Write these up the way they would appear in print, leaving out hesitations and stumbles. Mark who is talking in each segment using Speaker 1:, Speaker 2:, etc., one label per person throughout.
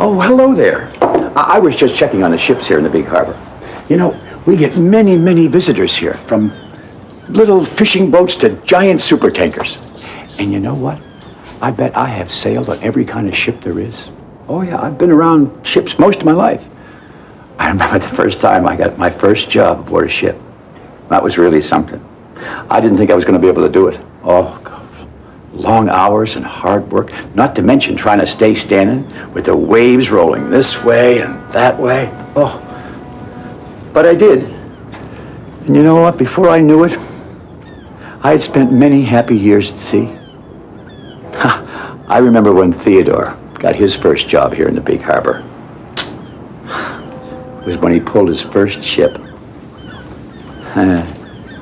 Speaker 1: Oh, hello there. I was just checking on the ships here in the big harbor. You know, we get many, many visitors here, from little fishing boats to giant supertankers. And you know what? I bet I have sailed on every kind of ship there is. Oh yeah, I've been around ships most of my life. I remember the first time I got my first job aboard a ship. That was really something. I didn't think I was going to be able to do it. Oh, God. Long hours and hard work, not to mention trying to stay standing with the waves rolling this way and that way. Oh, but I did. And you know what? Before I knew it, I had spent many happy years at sea. I remember when Theodore got his first job here in the big harbor. It was when he pulled his first ship.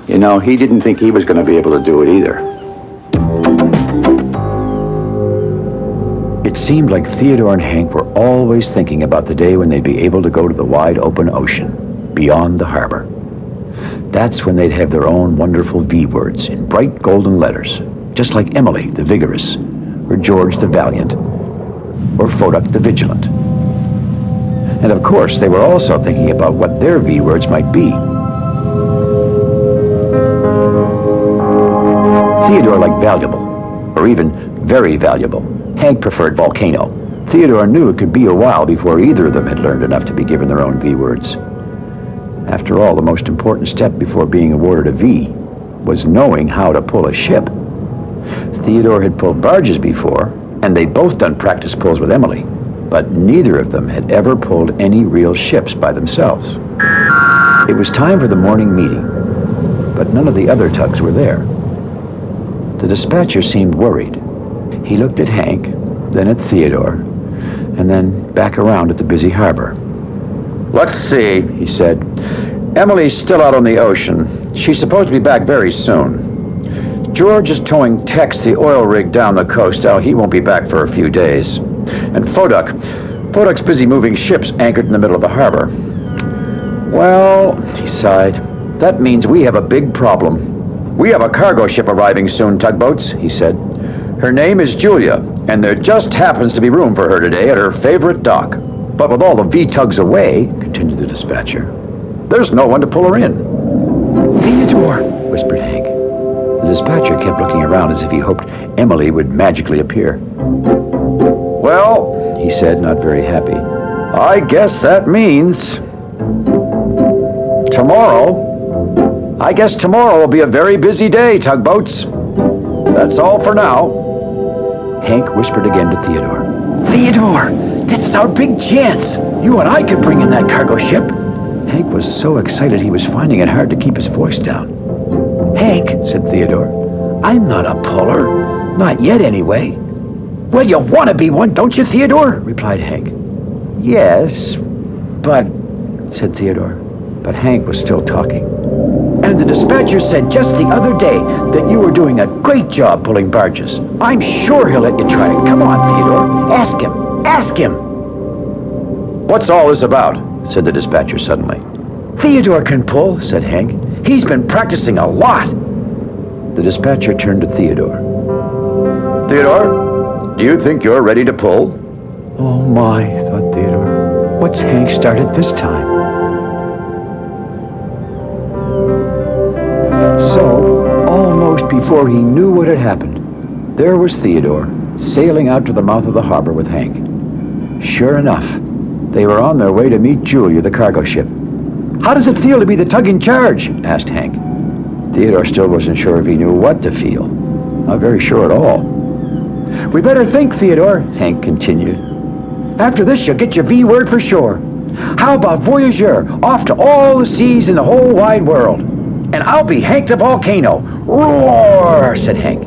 Speaker 1: You know, he didn't think he was going to be able to do it either. It seemed like Theodore and Hank were always thinking about the day when they'd be able to go to the wide open ocean, beyond the harbor. That's when they'd have their own wonderful V words in bright golden letters, just like Emily the Vigorous, or George the Valiant, or Foduck the Vigilant. And of course, they were also thinking about what their V words might be. Theodore liked valuable, or even very valuable. Hank preferred volcano. Theodore knew it could be a while before either of them had learned enough to be given their own V words. After all, the most important step before being awarded a V was knowing how to pull a ship. Theodore had pulled barges before, and they'd both done practice pulls with Emily, but neither of them had ever pulled any real ships by themselves. It was time for the morning meeting, but none of the other tugs were there. The dispatcher seemed worried. He looked at Hank, then at Theodore, and then back around at the busy harbor. "Let's see," he said. "Emily's still out on the ocean. She's supposed to be back very soon. George is towing Tex, the oil rig, down the coast. Oh, he won't be back for a few days. And Foduck's busy moving ships anchored in the middle of the harbor. Well," he sighed, "that means we have a big problem. We have a cargo ship arriving soon, tugboats," he said. "Her name is Julia, and there just happens to be room for her today at her favorite dock. But with all the V-tugs away," continued the dispatcher, "there's no one to pull her in." "Theodore," whispered Hank. The dispatcher kept looking around as if he hoped Emily would magically appear. "Well," he said, not very happy, "I guess that means tomorrow. I guess tomorrow will be a very busy day, tugboats. That's all for now." Hank whispered again to Theodore. "Theodore, this is our big chance. You and I could bring in that cargo ship." Hank was so excited he was finding it hard to keep his voice down. "Hank," said Theodore, "I'm not a puller. Not yet, anyway." "Well, you want to be one, don't you, Theodore?" replied Hank. "Yes, but," said Theodore. But Hank was still talking. "And the dispatcher said just the other day that you were doing a great job pulling barges. I'm sure he'll let you try it. Come on, Theodore. Ask him. Ask him." "What's all this about?" said the dispatcher suddenly. "Theodore can pull," said Hank. "He's been practicing a lot." The dispatcher turned to Theodore. "Theodore, do you think you're ready to pull?" "Oh my," thought Theodore. "What's Hank started this time?" So, almost before he knew what had happened, there was Theodore, sailing out to the mouth of the harbor with Hank. Sure enough, they were on their way to meet Julia, the cargo ship. "How does it feel to be the tug in charge?" asked Hank. Theodore still wasn't sure if he knew what to feel. Not very sure at all. "We better think, Theodore," Hank continued. "After this, you'll get your V word for sure. How about voyageur, off to all the seas in the whole wide world? And I'll be Hank the Volcano. Roar," said Hank.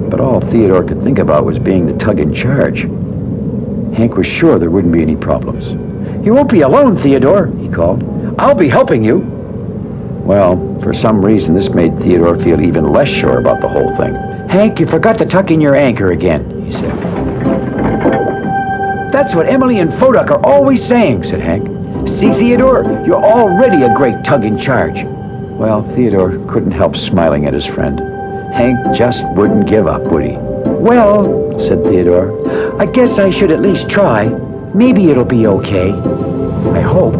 Speaker 1: But all Theodore could think about was being the tug in charge. Hank was sure there wouldn't be any problems. "You won't be alone, Theodore," he called. "I'll be helping you." Well, for some reason, this made Theodore feel even less sure about the whole thing. "Hank, you forgot to tuck in your anchor again," he said. "That's what Emily and Foduck are always saying," said Hank. "See, Theodore, you're already a great tug in charge." Well, Theodore couldn't help smiling at his friend. Hank just wouldn't give up, would he? "Well," said Theodore, "I guess I should at least try." Maybe it'll be okay. I hope.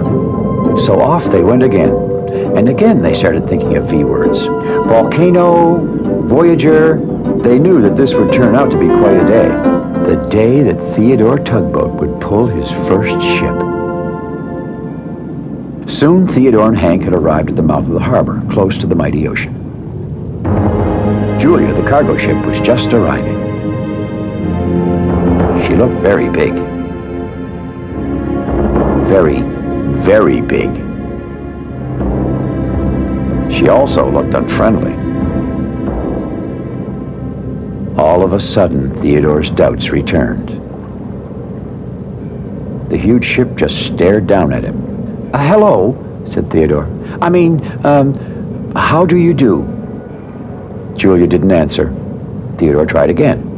Speaker 1: So off they went again. And again they started thinking of V words. Volcano, Voyager. They knew that this would turn out to be quite a day. The day that Theodore Tugboat would pull his first ship. Soon Theodore and Hank had arrived at the mouth of the harbor, close to the mighty ocean. Julia, the cargo ship, was just arriving. She looked very big. Very, very big. She also looked unfriendly. All of a sudden, Theodore's doubts returned. The huge ship just stared down at him. Hello, said Theodore. How do you do? Julia didn't answer. Theodore tried again.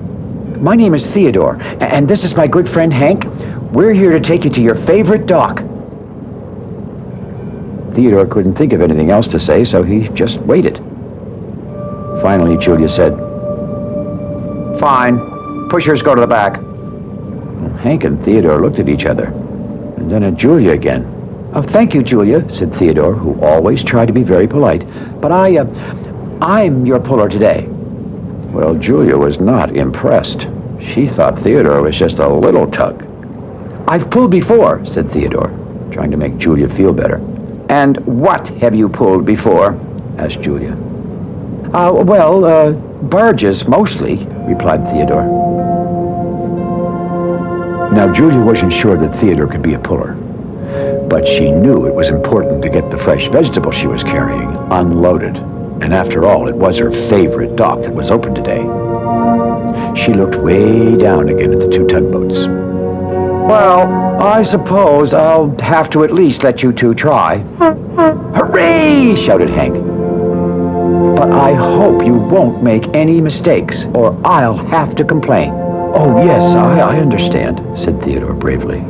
Speaker 1: My name is Theodore, and this is my good friend Hank. We're here to take you to your favorite dock. Theodore couldn't think of anything else to say, so he just waited. Finally, Julia said, Fine. Pushers go to the back. Hank and Theodore looked at each other, and then at Julia again. Oh, thank you, Julia, said Theodore, who always tried to be very polite. But I'm your puller today. Well, Julia was not impressed. She thought Theodore was just a little tug. I've pulled before, said Theodore, trying to make Julia feel better. And what have you pulled before? Asked Julia. Barges, mostly, replied Theodore. Now, Julia wasn't sure that Theodore could be a puller, but she knew it was important to get the fresh vegetables she was carrying unloaded. And after all, it was her favorite dock that was open today. She looked way down again at the two tugboats. Well, I suppose I'll have to at least let you two try. Hooray! Shouted Hank. But I hope you won't make any mistakes, or I'll have to complain. Oh, yes, I understand, said Theodore bravely.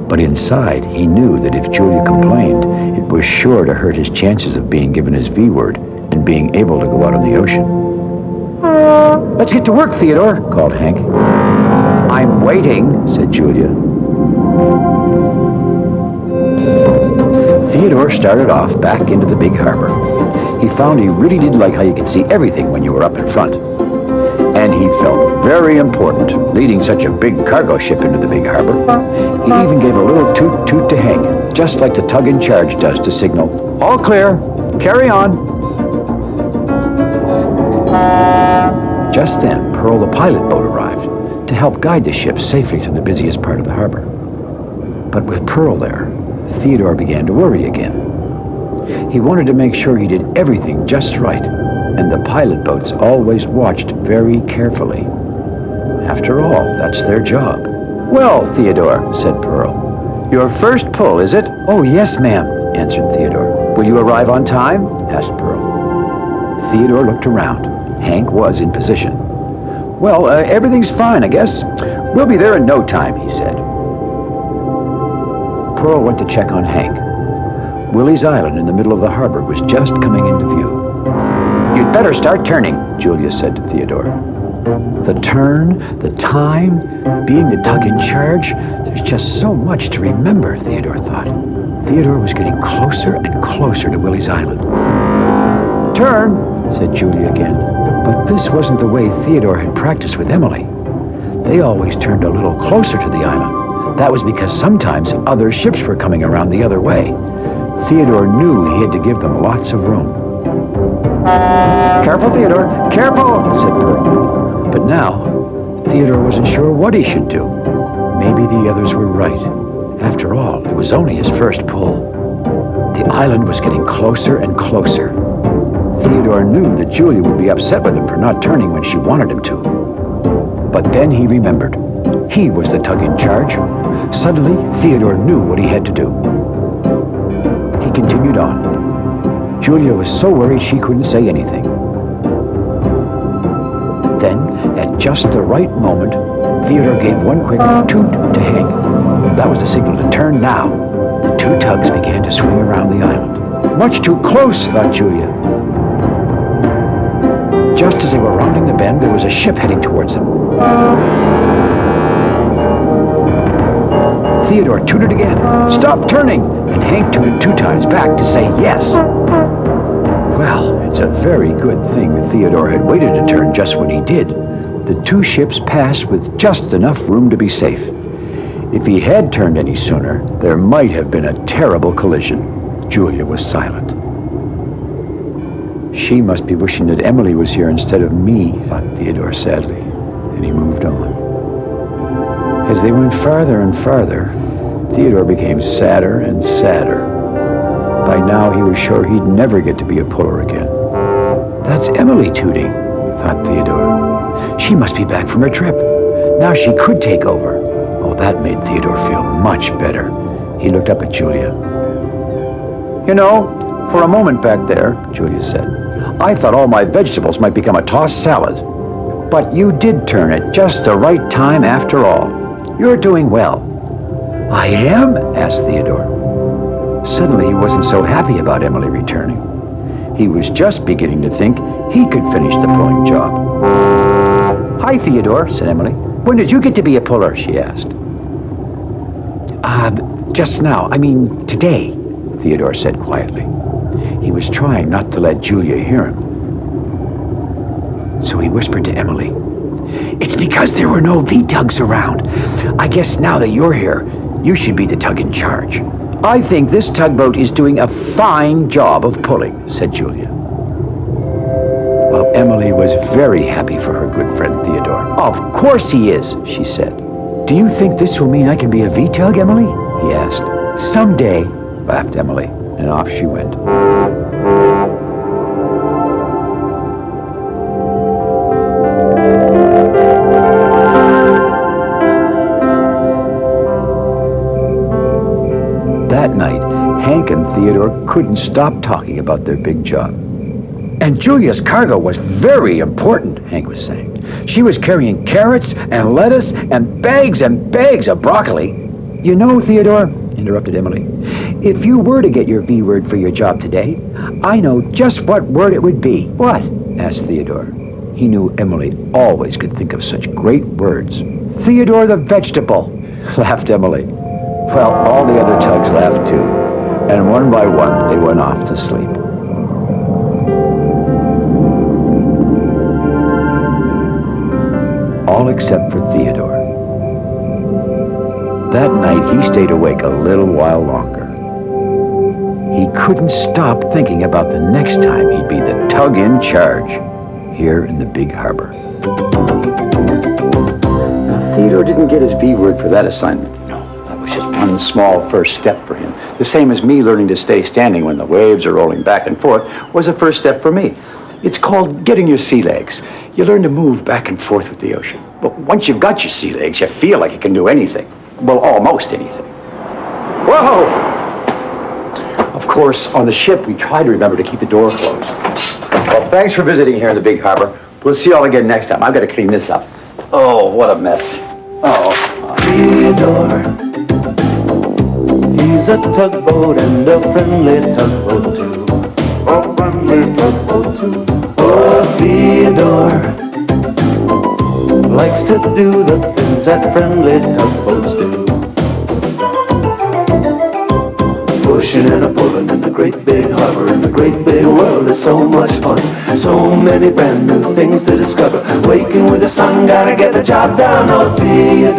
Speaker 1: But inside, he knew that if Julia complained, it was sure to hurt his chances of being given his V word and being able to go out on the ocean. Let's get to work, Theodore, called Hank. I'm waiting, said Julia. Theodore started off back into the big harbor. He found he really did like how you could see everything when you were up in front. And he felt very important, leading such a big cargo ship into the big harbor. He even gave a little toot-toot to Hank, just like the tug in charge does to signal, all clear, carry on. Just then, Pearl the pilot boat arrived to help guide the ship safely to the busiest part of the harbor. But with Pearl there, Theodore began to worry again. He wanted to make sure he did everything just right, and the pilot boats always watched very carefully. After all, that's their job. Well, Theodore, said Pearl, your first pull, is it? Oh, yes, ma'am, answered Theodore. Will you arrive on time? Asked Pearl. Theodore looked around. Hank was in position. Well, everything's fine, I guess. We'll be there in no time, he said. Pearl went to check on Hank. Willie's Island in the middle of the harbor was just coming into view. You'd better start turning, Julia said to Theodore. The turn, the time, being the tug in charge, there's just so much to remember, Theodore thought. Theodore was getting closer and closer to Willie's Island. Turn, said Julia again. But this wasn't the way Theodore had practiced with Emily. They always turned a little closer to the island. That was because sometimes other ships were coming around the other way. Theodore knew he had to give them lots of room. Careful, Theodore, careful, said Pearl. But now, Theodore wasn't sure what he should do. Maybe the others were right. After all, it was only his first pull. The island was getting closer and closer. Theodore knew that Julia would be upset with him for not turning when she wanted him to. But then he remembered. He was the tug in charge. Suddenly, Theodore knew what he had to do. He continued on. Julia was so worried she couldn't say anything. Then, at just the right moment, Theodore gave one quick toot to Hank. That was the signal to turn now. The two tugs began to swing around the island. Much too close, thought Julia. Just as they were rounding the bend, there was a ship heading towards them. Theodore tooted again. "Stop turning!" And Hank tooted 2 times back to say yes. Well, it's a very good thing Theodore had waited to turn just when he did. The 2 ships passed with just enough room to be safe. If he had turned any sooner, there might have been a terrible collision. Julia was silent. "She must be wishing that Emily was here instead of me," thought Theodore sadly, and he moved on. As they went farther and farther, Theodore became sadder and sadder. By now, he was sure he'd never get to be a puller again. "That's Emily tooting," thought Theodore. "She must be back from her trip. Now she could take over." Oh, that made Theodore feel much better. He looked up at Julia. "You know, for a moment back there," Julia said, "I thought all my vegetables might become a tossed salad. But you did turn at just the right time after all. You're doing well." "I am?" asked Theodore. Suddenly he wasn't so happy about Emily returning. He was just beginning to think he could finish the pulling job. "Hi, Theodore," said Emily. "When did you get to be a puller?" she asked. Just now. I mean, today," Theodore said quietly. He was trying not to let Julia hear him. So he whispered to Emily, "It's because there were no V-tugs around. I guess now that you're here, you should be the tug in charge." "I think this tugboat is doing a fine job of pulling," said Julia. Well, Emily was very happy for her good friend Theodore. "Of course he is," she said. "Do you think this will mean I can be a V-tug, Emily?" he asked. "Someday," laughed Emily, and off she went. That night, Hank and Theodore couldn't stop talking about their big job. "And Julia's cargo was very important," Hank was saying. "She was carrying carrots and lettuce and bags of broccoli." "You know, Theodore," interrupted Emily, "if you were to get your V word for your job today, I know just what word it would be." "What?" asked Theodore. He knew Emily always could think of such great words. "Theodore the vegetable," laughed Emily. Well, all the other tugs laughed too, and one by one they went off to sleep. All except for Theodore. That night he stayed awake a little while longer. He couldn't stop thinking about the next time he'd be the tug in charge here in the big harbor. Now, Theodore didn't get his V word for that assignment. Just one small first step for him. The same as me learning to stay standing when the waves are rolling back and forth was a first step for me. It's called getting your sea legs. You learn to move back and forth with the ocean. But once you've got your sea legs, you feel like you can do anything. Well, almost anything. Whoa! Of course, on the ship, we try to remember to keep the door closed. Well, thanks for visiting here in the big harbor. We'll see you all again next time. I've got to clean this up. Oh, what a mess. Oh.
Speaker 2: Theodore, he's a tugboat and a friendly tugboat too. A friendly tugboat too. Oh, Theodore likes to do the things that friendly tugboats do. Pushing and a pulling in the great big harbor, in the great big world is so much fun. So many brand new things to discover. Waking with the sun, gotta get the job done. Oh, Theodore.